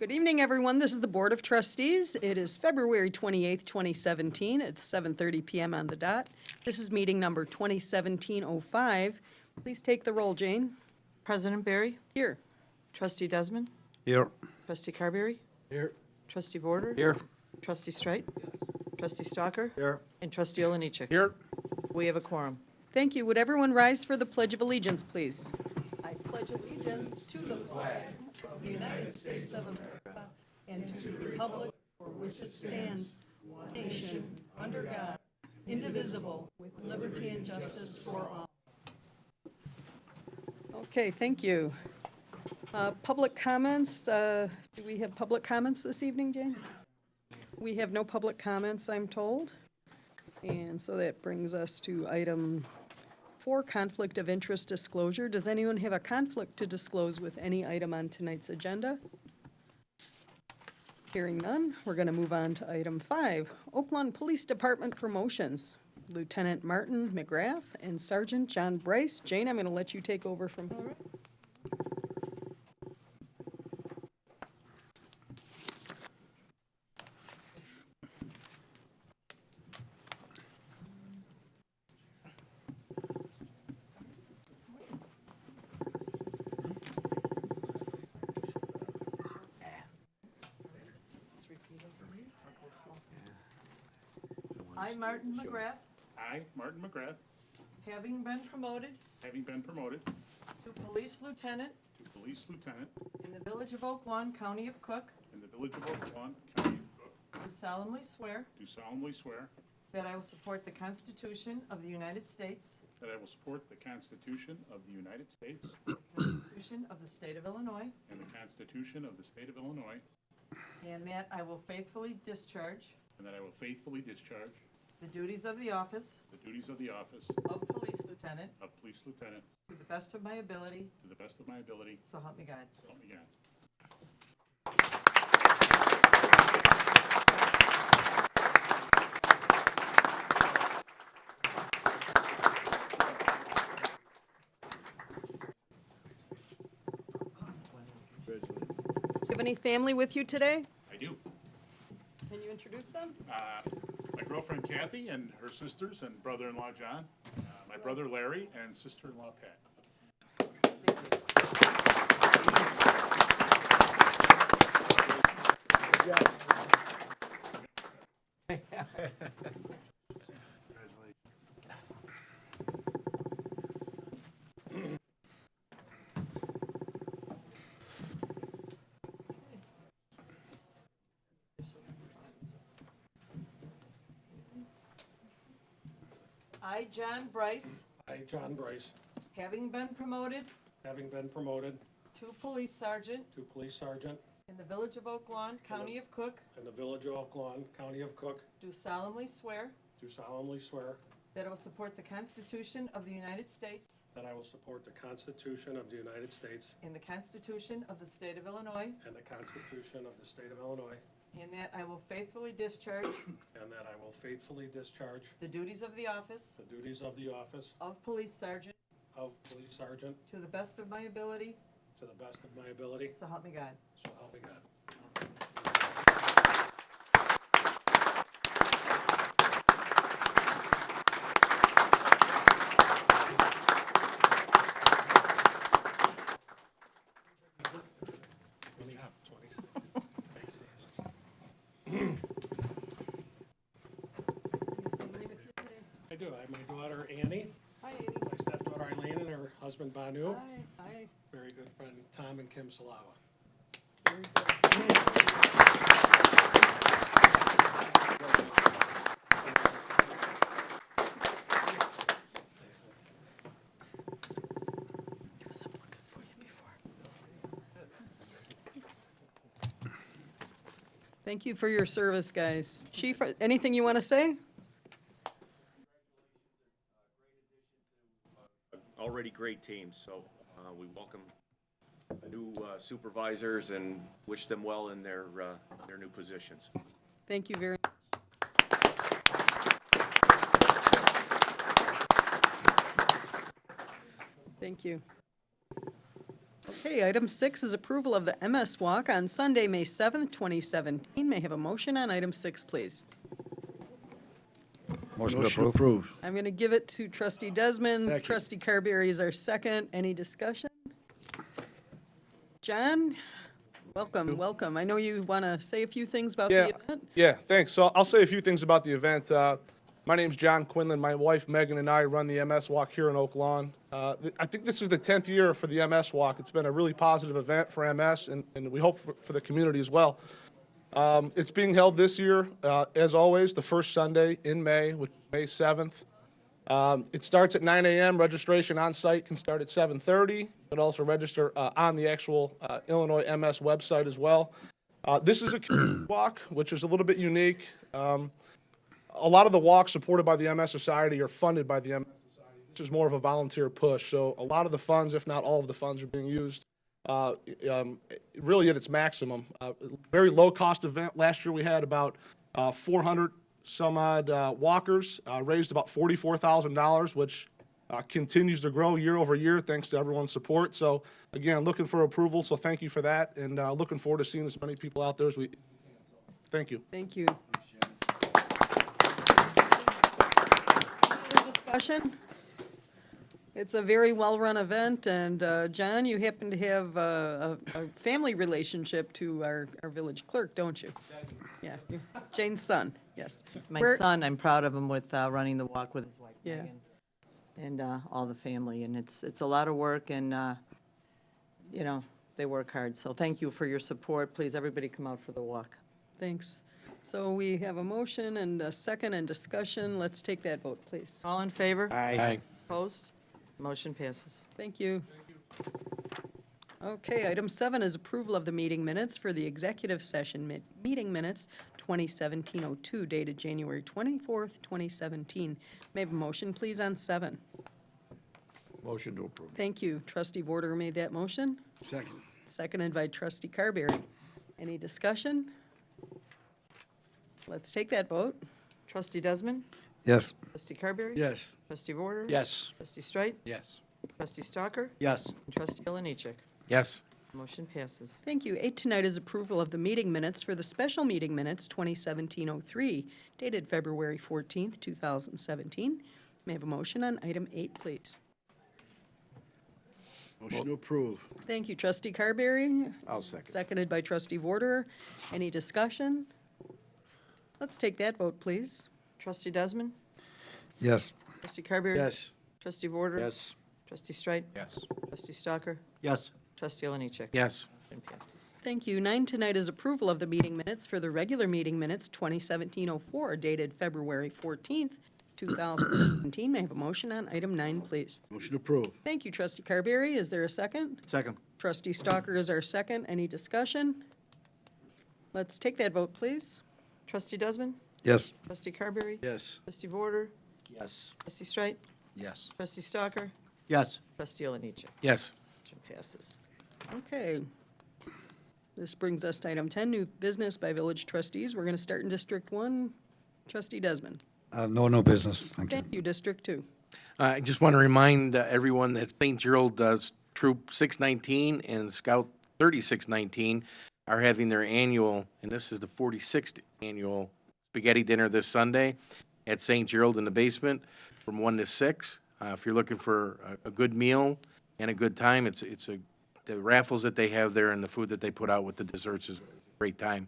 Good evening, everyone. This is the Board of Trustees. It is February 28th, 2017. It's 7:30 PM on the dot. This is meeting number 2017-05. Please take the roll, Jane. President Barry, Here. Trustee Desmond, Here. Trustee Carberry, Here. Trustee Vorder, Here. Trustee Streit, Trustee Stalker, Here. and Trustee Oliniechek. Here. We have a quorum. Thank you. Would everyone rise for the Pledge of Allegiance, please? I pledge allegiance to the flag of the United States of America and to the republic for which it stands, one nation, under God, indivisible, with liberty and justice for all. Okay, thank you. Public comments, do we have public comments this evening, Jane? We have no public comments, I'm told. And so that brings us to item 4, conflict of interest disclosure. Does anyone have a conflict to disclose with any item on tonight's agenda? Hearing none, we're going to move on to item 5, Oaklawn Police Department promotions. Lieutenant Martin McGrath and Sergeant John Bryce. Jane, I'm going to let you take over from here. I, Martin McGrath, I, Martin McGrath, having been promoted having been promoted to Police Lieutenant to Police Lieutenant in the Village of Oak Lawn, County of Cook, in the Village of Oak Lawn, County of Cook, do solemnly swear do solemnly swear that I will support the Constitution of the United States, that I will support the Constitution of the United States the Constitution of the State of Illinois, and the Constitution of the State of Illinois, and that I will faithfully discharge and that I will faithfully discharge the duties of the office the duties of the office of Police Lieutenant of Police Lieutenant to the best of my ability, to the best of my ability, so help me God. so help me God. Do you have any family with you today? I do. Can you introduce them? My girlfriend Kathy and her sisters and brother-in-law John, my brother Larry, and sister-in-law Pat. I, John Bryce, I, John Bryce, having been promoted having been promoted to Police Sergeant to Police Sergeant in the Village of Oak Lawn, County of Cook, in the Village of Oak Lawn, County of Cook, do solemnly swear do solemnly swear that I will support the Constitution of the United States that I will support the Constitution of the United States and the Constitution of the State of Illinois, and the Constitution of the State of Illinois, and that I will faithfully discharge and that I will faithfully discharge the duties of the office the duties of the office of Police Sergeant of Police Sergeant to the best of my ability, to the best of my ability, so help me God. so help me God. I do. I have my daughter Annie, Hi, my stepdaughter Eileen, and her husband Banu. Hi. Very good friend Tom and Kim Salawa. Very good. Thank you for your service, guys. Chief, anything you want to say? Already great teams, so we welcome the new supervisors and wish them well in their new positions. Thank you very much. Thank you. Okay, item 6 is approval of the MS Walk on Sunday, May 7th, 2017. May I have a motion on item 6, please? Motion approved. I'm going to give it to trustee Desmond. Second. Trustee Carberry is our second. Any discussion? John, welcome. I know you want to say a few things about the event. Yeah, thanks. So I'll say a few things about the event. My name's John Quinlan. My wife Megan and I run the MS Walk here in Oak Lawn. I think this is the 10th year for the MS Walk. It's been a really positive event for MS, and we hope for the community as well. It's being held this year, as always, the first Sunday in May, which is May 7th. It starts at 9 a.m. Registration on site can start at 7:30. But also register on the actual Illinois MS website as well. This is a community walk, which is a little bit unique. A lot of the walks supported by the MS Society are funded by the MS Society. This is more of a volunteer push. So a lot of the funds, if not all of the funds, are being used really at its maximum. Very low-cost event. Last year we had about 400 some odd walkers, raised about $44,000, which continues to grow year over year thanks to everyone's support. So again, looking for approval, so thank you for that, and looking forward to seeing as many people out there as we can. Thank you. Thank you. Other discussion? It's a very well-run event, and John, you happen to have a family relationship to our village clerk, don't you? Yeah, you're Jane's son, yes. It's my Where- son. I'm proud of him with running the walk with his wife, Yeah. Megan, and all the family. And it's a lot of work, and, you know, they work hard. So thank you for your support. Please, everybody come out for the walk. Thanks. So we have a motion and a second and discussion. Let's take that vote, please. All in favor? Aye. Opposed? Motion passes. Thank you. Okay, item 7 is approval of the meeting minutes for the executive session meeting minutes 2017-02 dated January 24th, 2017. May I have a motion, please, on 7? Motion to approve. Thank you. Trustee Vorder made that motion, Second. seconded by trustee Carberry. Any discussion? Let's take that vote. Trustee Desmond? Yes. Trustee Carberry? Yes. Trustee Vorder? Yes. Trustee Streit? Yes. Trustee Stalker? Yes. And Trustee Alanichek? Yes. Motion passes. Thank you. 8 tonight is approval of the meeting minutes for the special meeting minutes 2017-03 dated February 14th, 2017. May I have a motion on item 8, please? Motion to approve. Thank you, trustee Carberry, I'll second. seconded by trustee Vorder. Any discussion? Let's take that vote, please. Trustee Desmond? Yes. Trustee Carberry? Yes. Trustee Vorder? Yes. Trustee Streit? Yes. Trustee Stalker? Yes. Trustee Alanichek? Yes. Motion passes. Thank you. 9 tonight is approval of the meeting minutes for the regular meeting minutes 2017-04 dated February 14th, 2017. May I have a motion on item 9, please? Motion to approve. Thank you, trustee Carberry. Is there a second? Second. Trustee Stalker is our second. Any discussion? Let's take that vote, please. Trustee Desmond? Yes. Trustee Carberry? Yes. Trustee Vorder? Yes. Trustee Streit? Yes. Trustee Stalker? Yes. Trustee Alanichek? Yes. Motion passes. Okay. This brings us to item 10, new business by village trustees. We're going to start in District 1. Trustee Desmond. No business. Thank you. Thank you, District 2. I just want to remind everyone that St. Gerald Troop 619 and Scout 3619 are having their annual, and this is the 46th annual spaghetti dinner this Sunday at St. Gerald in the basement from 1 to 6. If you're looking for a good meal and a good time, the raffles that they have there and the food that they put out with the desserts is a great time.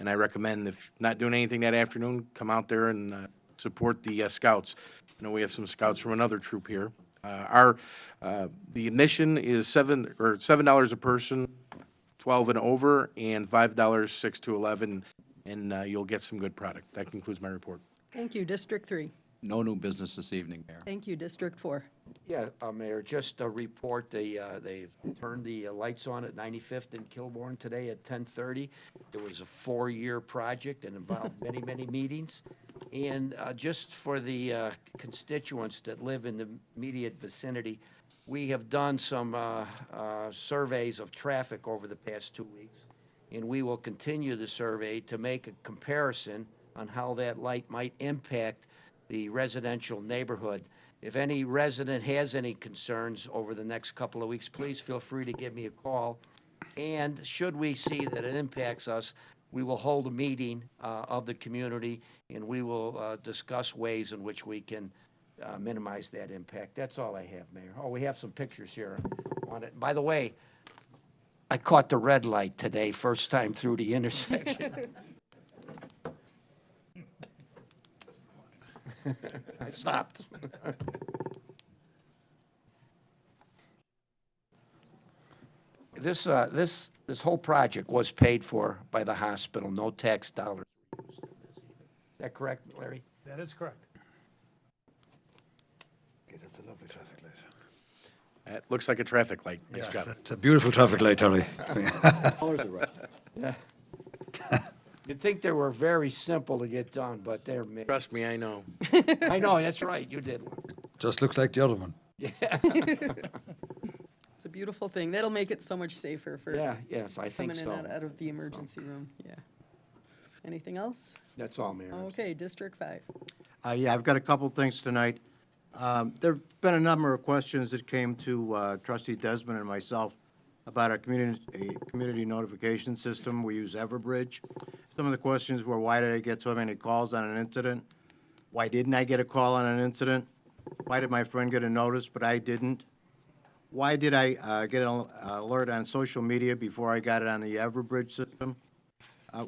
And I recommend, if not doing anything that afternoon, come out there and support the scouts. I know we have some scouts from another troop here. The admission is $7 a person, 12 and over, and $5, 6 to 11, and you'll get some good product. That concludes my report. Thank you, District 3. No new business this evening, Mayor. Thank you, District 4. Yeah, Mayor, just a report, they've turned the lights on at 95th and Kilbourne today at 10:30. It was a 4-year project and involved many meetings. And just for the constituents that live in the immediate vicinity, we have done some surveys of traffic over the past 2 weeks. And we will continue the survey to make a comparison on how that light might impact the residential neighborhood. If any resident has any concerns over the next couple of weeks, please feel free to give me a call. And should we see that it impacts us, we will hold a meeting of the community, and we will discuss ways in which we can minimize that impact. That's all I have, Mayor. Oh, we have some pictures here on it. By the way, I caught the red light today, first time through the intersection. I stopped. This whole project was paid for by the hospital, no tax dollars were used in this either. Is that correct, Larry? That is correct. Okay, that's a lovely traffic light. It looks like a traffic light. Nice Yes, job. it's a beautiful traffic light, Terry. Yeah. You'd think they were very simple to get done, but they're made. Trust me, I know. I know, that's right, you did one. Just looks like the other one. It's a beautiful thing. That'll make it so much safer for Yeah, yes, I think coming in and so. out of the emergency room, yeah. Anything else? That's all, Mayor. Okay, District 5. Yeah, I've got a couple things tonight. There've been a number of questions that came to trustee Desmond and myself about our community notification system. We use Everbridge. Some of the questions were, why did I get so many calls on an incident? Why didn't I get a call on an incident? Why did my friend get a notice, but I didn't? Why did I get an alert on social media before I got it on the Everbridge system?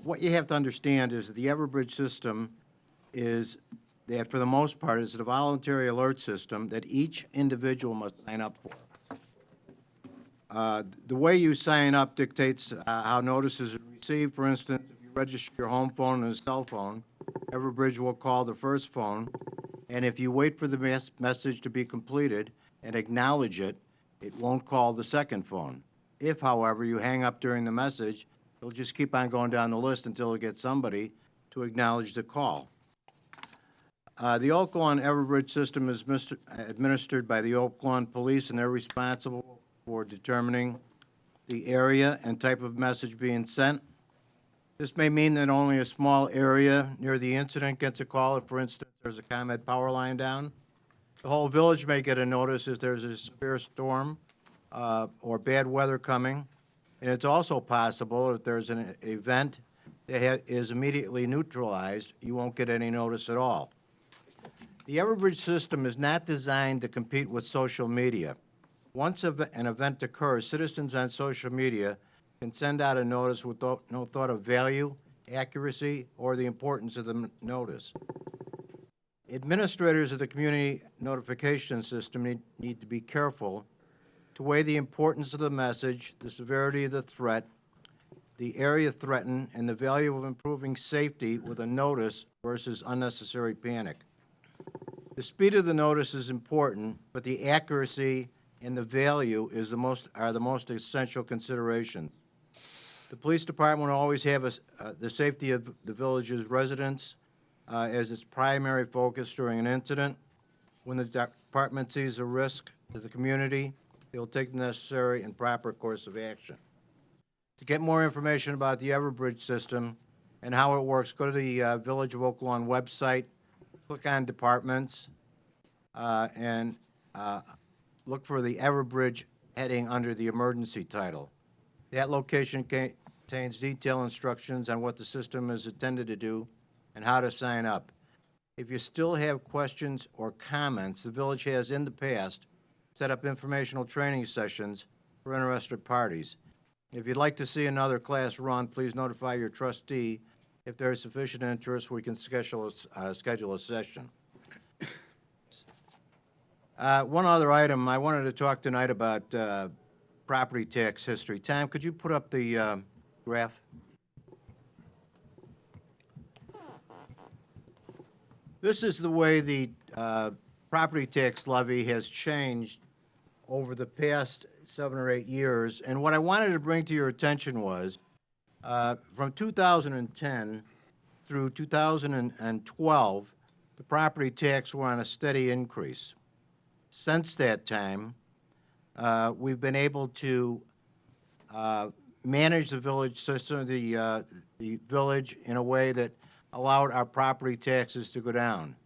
What you have to understand is that the Everbridge system is that, for the most part, is a voluntary alert system that each individual must sign up for. The way you sign up dictates how notices are received. For instance, if you register your home phone and a cell phone, Everbridge will call the first phone, and if you wait for the message to be completed and acknowledge it, it won't call the second phone. If, however, you hang up during the message, it'll just keep on going down the list until it gets somebody to acknowledge the call. The Oak Lawn Everbridge system is administered by the Oak Lawn Police, and they're responsible for determining the area and type of message being sent. This may mean that only a small area near the incident gets a call. If, for instance, there's a ComEd power line down. The whole village may get a notice if there's a severe storm or bad weather coming. And it's also possible if there's an event that is immediately neutralized, you won't get any notice at all. The Everbridge system is not designed to compete with social media. Once an event occurs, citizens on social media can send out a notice with no thought of value, accuracy, or the importance of the notice. Administrators of the community notification system need to be careful to weigh the importance of the message, the severity of the threat, the area threatened, and the value of improving safety with a notice versus unnecessary panic. The speed of the notice is important, but the accuracy and the value are the most essential considerations. The police department will always have the safety of the village's residents as its primary focus during an incident. When the department sees a risk to the community, they will take the necessary and proper course of action. To get more information about the Everbridge system and how it works, go to the Village of Oak Lawn website, click on Departments, and look for the Everbridge heading under the Emergency title. That location contains detailed instructions on what the system is intended to do and how to sign up. If you still have questions or comments, the village has in the past set up informational training sessions for interested parties. If you'd like to see another class run, please notify your trustee. If there is sufficient interest, we can schedule a session. One other item, I wanted to talk tonight about property tax history. Tom, could you put up the graph? This is the way the property tax levy has changed over the past 7 or 8 years. And what I wanted to bring to your attention was, from 2010 through 2012, the property tax were on a steady increase. Since that time, we've been able to manage the village system, the village, in a way that allowed our property taxes to go down.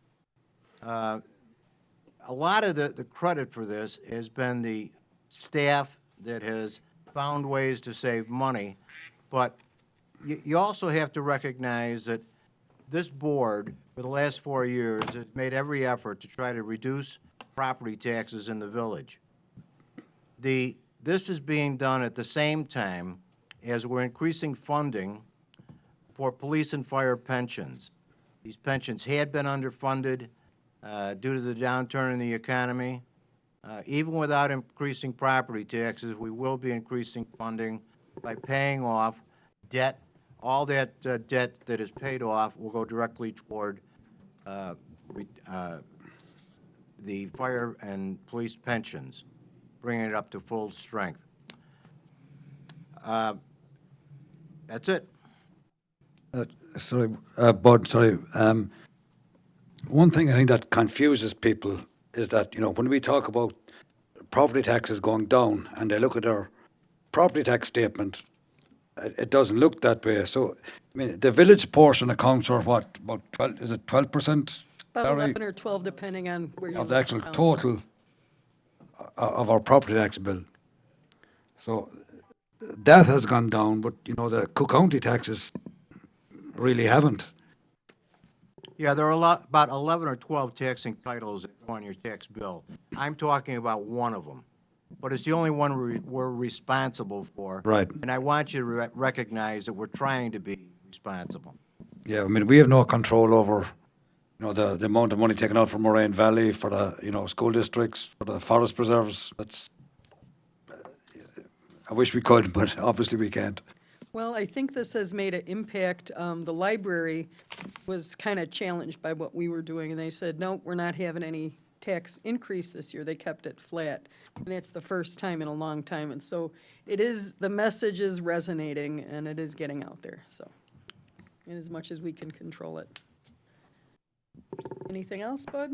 a lot of the credit for this has been the staff that has found ways to save money, but you also have to recognize that this board, for the last 4 years, has made every effort to try to reduce property taxes in the village. This is being done at the same time as we're increasing funding for police and fire pensions. These pensions had been underfunded due to the downturn in the economy. Even without increasing property taxes, we will be increasing funding by paying off debt. All that debt that is paid off will go directly toward the fire and police pensions, bringing it up to full strength. That's it. Sorry, Bud, sorry. One thing I think that confuses people is that, when we talk about property taxes going down and they look at our property tax statement, it doesn't look that way. So, I mean, the village portion accounts for what, about 12, is it 12%? About Larry, 11 or 12, depending on where you of the live actual in town. total of our property tax bill. So that has gone down, but, the Cook County taxes really haven't. Yeah, there are about 11 or 12 taxing titles that go on your tax bill. I'm talking about one of them, but it's the only one we're responsible for. Right. And I want you to recognize that we're trying to be responsible. Yeah, I mean, we have no control over, the amount of money taken out from Moraine Valley for the, school districts, for the forest preserves. I wish we could, but obviously we can't. Well, I think this has made an impact. The library was kind of challenged by what we were doing, and they said, no, we're not having any tax increase this year. They kept it flat. And that's the first time in a long time. And so the message is resonating, and it is getting out there, so, in as much as we can control it. Anything else, Bud?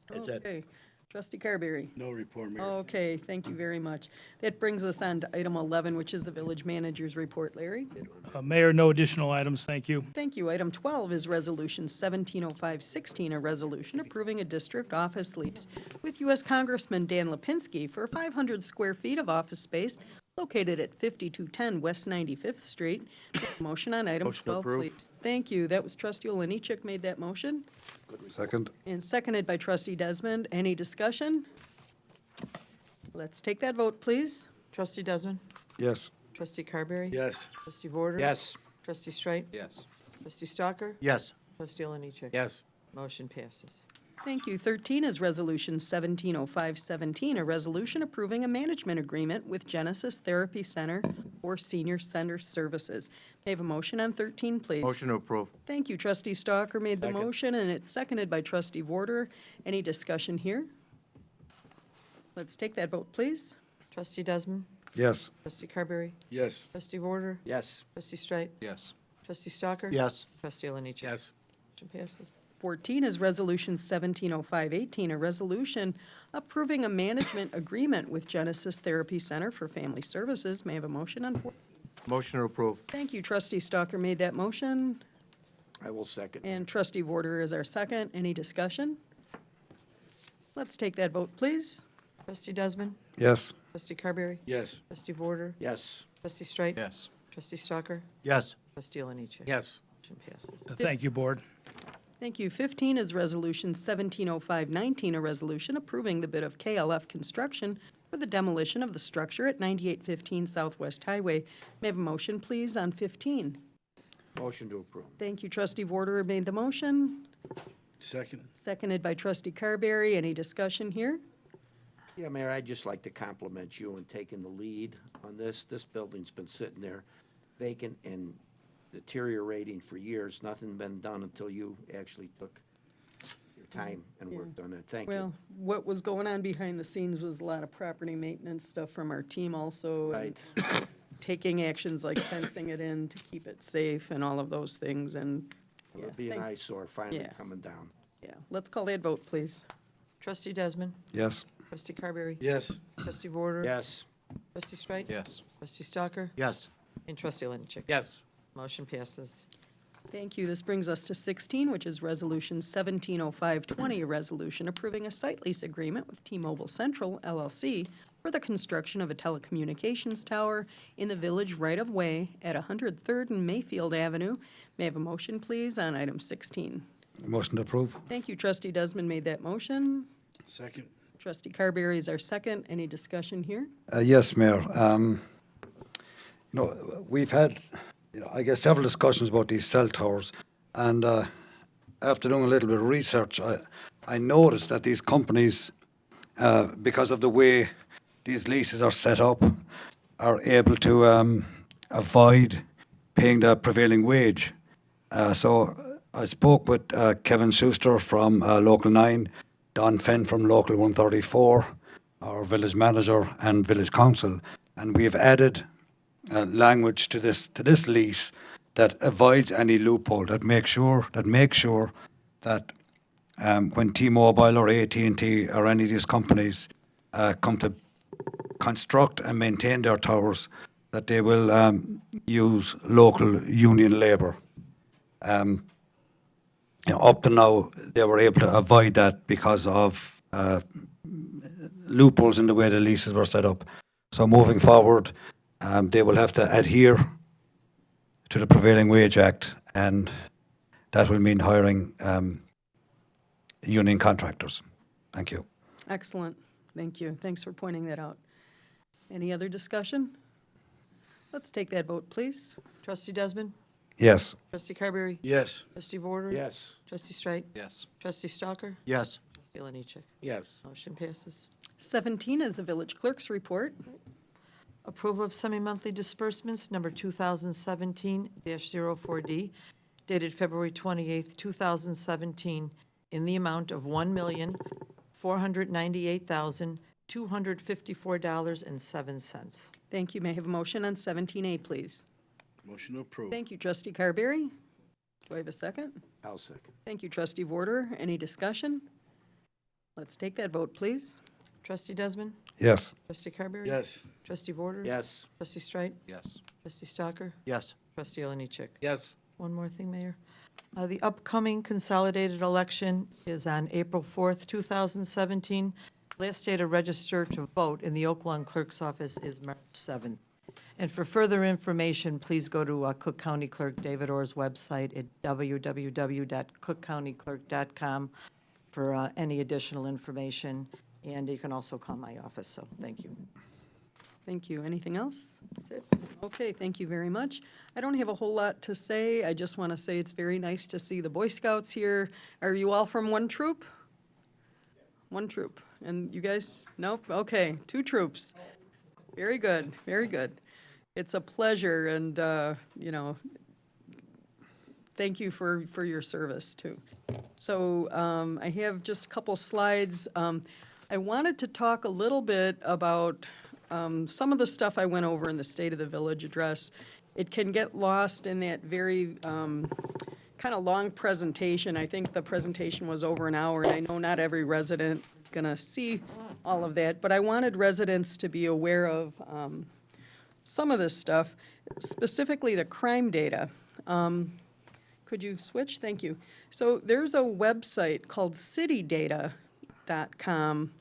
That's it. Okay. Trustee Carberry? No report, Mayor. Okay, thank you very much. That brings us on to item 11, which is the village manager's report. Larry? Mayor, no additional items, thank you. Thank you. Item 12 is Resolution 170516, a resolution approving a district office lease with U.S. Congressman Dan Lipinski for 500 square feet of office space located at 5210 West 95th Street. Motion on item Motion 12, approved. please. Thank you. That was Trustee Oliniechek made that motion, Second? and seconded by Trustee Desmond. Any discussion? Let's take that vote, please. Trustee Desmond? Yes. Trustee Carberry? Yes. Trustee Vorder? Yes. Trustee Streit? Yes. Trustee Stalker? Yes. Trustee Oliniechek? Yes. Motion passes. Thank you. 13 is Resolution 170517, a resolution approving a management agreement with Genesis Therapy Center for Senior Center Services. May I have a motion on 13, please? Motion to approve. Thank you. Trustee Stalker made the motion, and it's seconded by Trustee Vorder. Any discussion here? Let's take that vote, please. Trustee Desmond? Yes. Trustee Carberry? Yes. Trustee Vorder? Yes. Trustee Streit? Yes. Trustee Stalker? Yes. Trustee Oliniechek? Yes. Motion passes. 14 is Resolution 170518, a resolution approving a management agreement with Genesis Therapy Center for Family Services. May I have a motion on 14? Motion to approve. Thank you. Trustee Stalker made that motion, I will second. and Trustee Vorder is our second. Any discussion? Let's take that vote, please. Trustee Desmond? Yes. Trustee Carberry? Yes. Trustee Vorder? Yes. Trustee Streit? Yes. Trustee Stalker? Yes. Trustee Oliniechek? Yes. Motion passes. Thank you, Board. Thank you. 15 is Resolution 170519, a resolution approving the bid of KLF Construction for the demolition of the structure at 9815 Southwest Highway. May I have a motion, please, on 15? Motion to approve. Thank you. Trustee Vorder made the motion, Second. seconded by Trustee Carberry. Any discussion here? Yeah, Mayor, I'd just like to compliment you on taking the lead on this. This building's been sitting there vacant and deteriorating for years. Nothing been done until you actually took your time and worked on it. Thank you. Well, what was going on behind the scenes was a lot of property maintenance stuff from our team also. and Right. Taking actions like fencing it in to keep it safe and all of those things, and, yeah, It'll be an eyesore finally Yeah. coming down. yeah. Let's call that vote, please. Trustee Desmond? Yes. Trustee Carberry? Yes. Trustee Vorder? Yes. Trustee Streit? Yes. Trustee Stalker? Yes. And Trustee Oliniechek? Yes. Motion passes. Thank you. This brings us to 16, which is Resolution 170520, a resolution approving a site lease agreement with T-Mobile Central LLC for the construction of a telecommunications tower in the village right-of-way at 103rd and Mayfield Avenue. May I have a motion, please, on item 16? Motion to approve. Thank you. Trustee Desmond made that motion. Second. Trustee Carberry is our second. Any discussion here? Yes, Mayor. We've had, I guess, several discussions about these cell towers, and after doing a little bit of research, I noticed that these companies, because of the way these leases are set up, are able to avoid paying the prevailing wage. So I spoke with Kevin Schuster from Local 9, Don Fenn from Local 134, our village manager and village council, and we have added language to this lease that avoids any loophole, that makes sure that when T-Mobile or AT&T or any of these companies come to construct and maintain their towers, that they will use local union labour. Up to now, they were able to avoid that because of loopholes in the way the leases were set up. So moving forward, they will have to adhere to the Prevailing Wage Act, and that will mean hiring union contractors. Thank you. Excellent. Thank you. Thanks for pointing that out. Any other discussion? Let's take that vote, please. Trustee Desmond? Yes. Trustee Carberry? Yes. Trustee Vorder? Yes. Trustee Streit? Yes. Trustee Stalker? Yes. Trustee Oliniechek? Yes. Motion passes. 17 is the village clerk's report. Approval of semi-monthly disbursements, number 2017-04D, dated February 28th, 2017, in the amount of $1,498,254.07. Thank you. May I have a motion on 17A, please? Motion to approve. Thank you, Trustee Carberry. Do I have a second? I'll second. Thank you, Trustee Vorder. Any discussion? Let's take that vote, please. Trustee Desmond? Yes. Trustee Carberry? Yes. Trustee Vorder? Yes. Trustee Streit? Yes. Trustee Stalker? Yes. Trustee Oliniechek? Yes. One more thing, Mayor. The upcoming consolidated election is on April 4th, 2017. Last day to register to vote in the Oak Lawn Clerk's Office is March 7th. And for further information, please go to Cook County Clerk David Orr's website at www.cookcountyclerk.com for any additional information. And you can also call my office, so thank you. Thank you. Anything else? That's it. Okay, thank you very much. I don't have a whole lot to say. I just want to say it's very nice to see the Boy Scouts here. Are you all from one troop? One troop. And you guys? Nope? Okay, 2 troops. Very good, very good. It's a pleasure, and, thank you for your service, too. So I have just a couple slides. I wanted to talk a little bit about some of the stuff I went over in the State of the Village address. It can get lost in that very kind of long presentation. I think the presentation was over an hour, and I know not every resident is going to see all of that, but I wanted residents to be aware of some of this stuff, specifically the crime data. Could you switch? Thank you. So there's a website called citydata.com,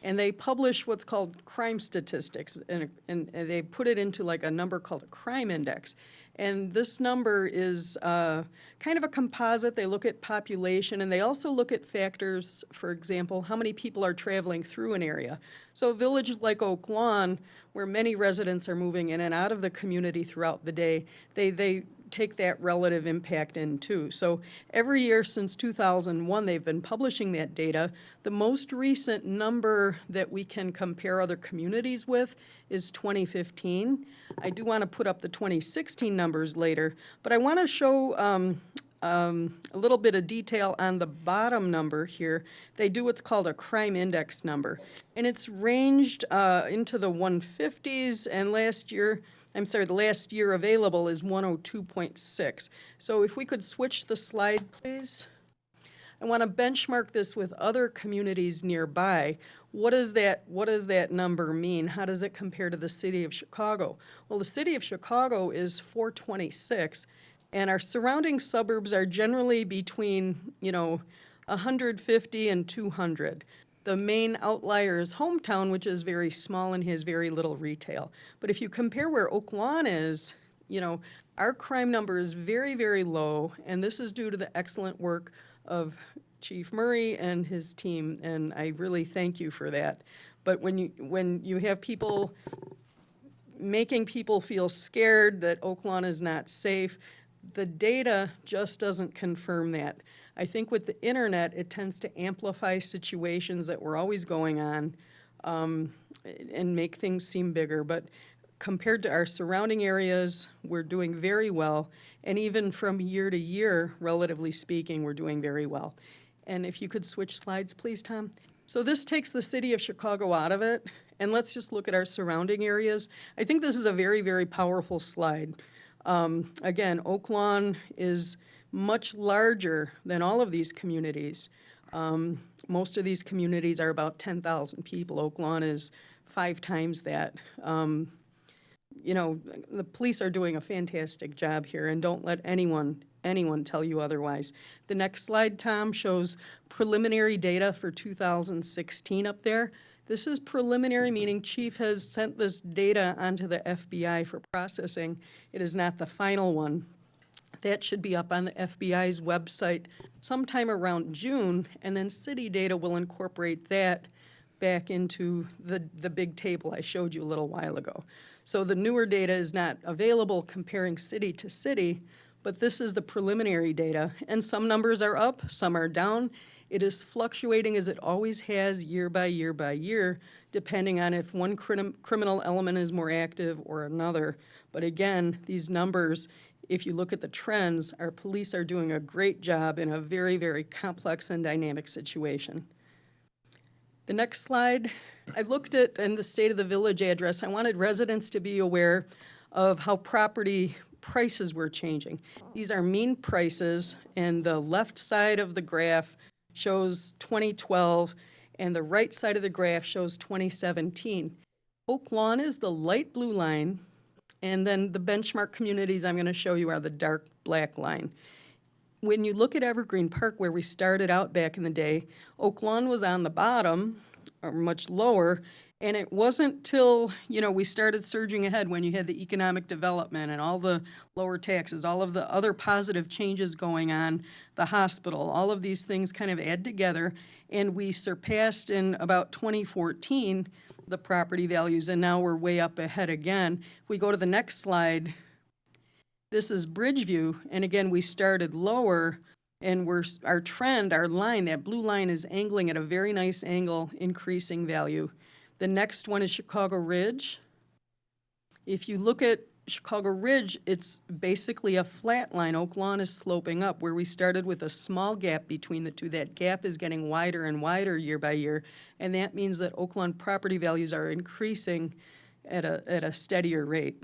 and they publish what's called crime statistics, and they put it into like a number called a crime index. And this number is kind of a composite. They look at population, and they also look at factors, for example, how many people are traveling through an area. So a village like Oak Lawn, where many residents are moving in and out of the community throughout the day, they take that relative impact in too. So every year since 2001, they've been publishing that data. The most recent number that we can compare other communities with is 2015. I do want to put up the 2016 numbers later, but I want to show a little bit of detail on the bottom number here. They do what's called a crime index number, and it's ranged into the 150s, and the last year available is 102.6. So if we could switch the slide, please. I want to benchmark this with other communities nearby. What does that number mean? How does it compare to the city of Chicago? Well, the city of Chicago is 426, And our surrounding suburbs are generally between, 150 and 200. The main outlier is hometown, which is very small and has very little retail. But if you compare where Oak Lawn is, our crime number is very, very low, and this is due to the excellent work of Chief Murray and his team, and I really thank you for that. But when you have people making people feel scared that Oak Lawn is not safe, the data just doesn't confirm that. I think with the internet, it tends to amplify situations that were always going on and make things seem bigger. But compared to our surrounding areas, we're doing very well. And even from year to year, relatively speaking, we're doing very well. And if you could switch slides, please, Tom. So this takes the city of Chicago out of it, and let's just look at our surrounding areas. I think this is a very, very powerful slide. Again, Oak Lawn is much larger than all of these communities. Most of these communities are about 10,000 people. Oak Lawn is 5 times that. The police are doing a fantastic job here, and don't let anyone tell you otherwise. The next slide, Tom, shows preliminary data for 2016 up there. This is preliminary, meaning Chief has sent this data onto the FBI for processing. It is not the final one. That should be up on the FBI's website sometime around June, and then city data will incorporate that back into the big table I showed you a little while ago. So the newer data is not available comparing city to city, but this is the preliminary data, and some numbers are up, some are down. It is fluctuating as it always has year by year by year, depending on if one criminal element is more active or another. But again, these numbers, if you look at the trends, our police are doing a great job in a very, very complex and dynamic situation. The next slide, I looked at in the State of the Village address, I wanted residents to be aware of how property prices were changing. These are mean prices, and the left side of the graph shows 2012, and the right side of the graph shows 2017. Oak Lawn is the light blue line, and then the benchmark communities I'm going to show you are the dark black line. When you look at Evergreen Park, where we started out back in the day, Oak Lawn was on the bottom, or much lower, and it wasn't till, we started surging ahead when you had the economic development and all the lower taxes, all of the other positive changes going on, the hospital, all of these things kind of add together, and we surpassed in about 2014 the property values, and now we're way up ahead again. If we go to the next slide, this is Bridgeview, and again, we started lower, and our trend, our line, that blue line is angling at a very nice angle, increasing value. The next one is Chicago Ridge. If you look at Chicago Ridge, it's basically a flat line. Oak Lawn is sloping up, where we started with a small gap between the two. That gap is getting wider and wider year by year, and that means that Oak Lawn property values are increasing at a steadier rate.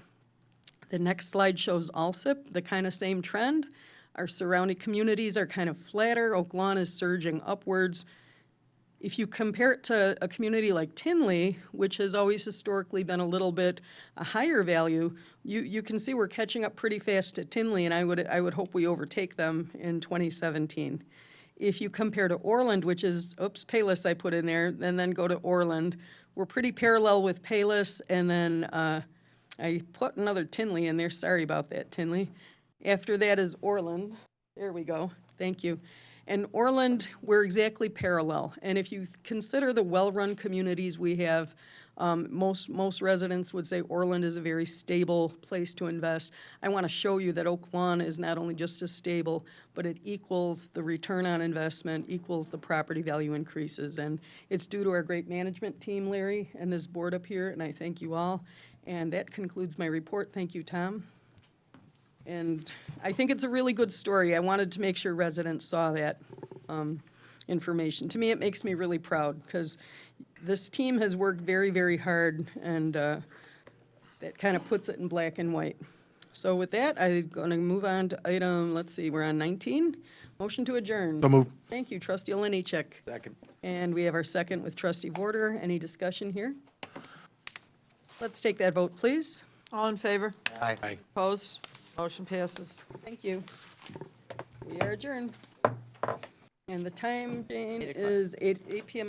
The next slide shows Alsip, the kind of same trend. Our surrounding communities are kind of flatter. Oak Lawn is surging upwards. If you compare it to a community like Tinley, which has always historically been a little bit a higher value, you can see we're catching up pretty fast to Tinley, and I would hope we overtake them in 2017. If you compare to Orland, which is, Payless I put in there, and then go to Orland, we're pretty parallel with Payless, and then I put another Tinley in there. Sorry about that, Tinley. After that is Orland. There we go. Thank you. And Orland, we're exactly parallel. And if you consider the well-run communities we have, most residents would say Orland is a very stable place to invest. I want to show you that Oak Lawn is not only just as stable, but it equals the return on investment, equals the property value increases. And it's due to our great management team, Larry, and this board up here, and I thank you all. And that concludes my report. Thank you, Tom. And I think it's a really good story. I wanted to make sure residents saw that information. To me, it makes me really proud, because this team has worked very, very hard, and that kind of puts it in black and white. So with that, I'm going to move on to item, let's see, we're on 19. Motion to adjourn. So moved. Thank you, trustee Oliniechek. Second. And we have our second with trustee Vorder. Any discussion here? Let's take that vote, please. All in favor? Aye. Opposed? Motion passes. Thank you. We are adjourned. And the time, Jane, 8 o'clock. is 8 PM